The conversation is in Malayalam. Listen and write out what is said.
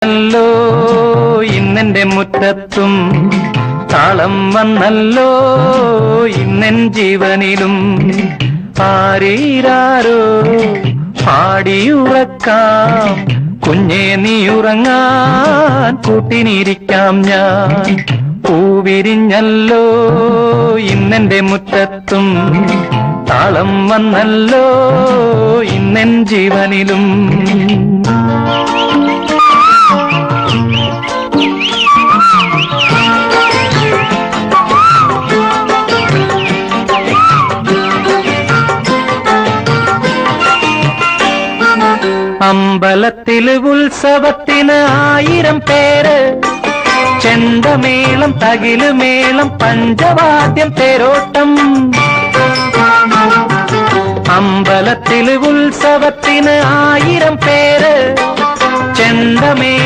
ല്ലോ ഇന്നെന്റെ മുറ്റത്തും താളം വന്നല്ലോ ഇന്നെൻ ജീവനിലും ആരീരാരോ പാടിയുറക്കാം കുഞ്ഞേ നീ ഉറങ്ങാൻ കൂട്ടിനിരിക്കാം ഞാൻ പൂവിരിഞ്ഞല്ലോ ഇന്നെന്റെ മുറ്റത്തും താളം വന്നല്ലോ ഇന്നെൻ ജീവനിലും അമ്പലത്തില് ഉത്സവത്തിന് 1000 പേര് ചെണ്ടമേളം തകിലുമേളം പഞ്ചവാദ്യം തേരോട്ടം അമ്പലത്തില് ഉത്സവത്തിന് 1000 പേര് ചെണ്ടമേളം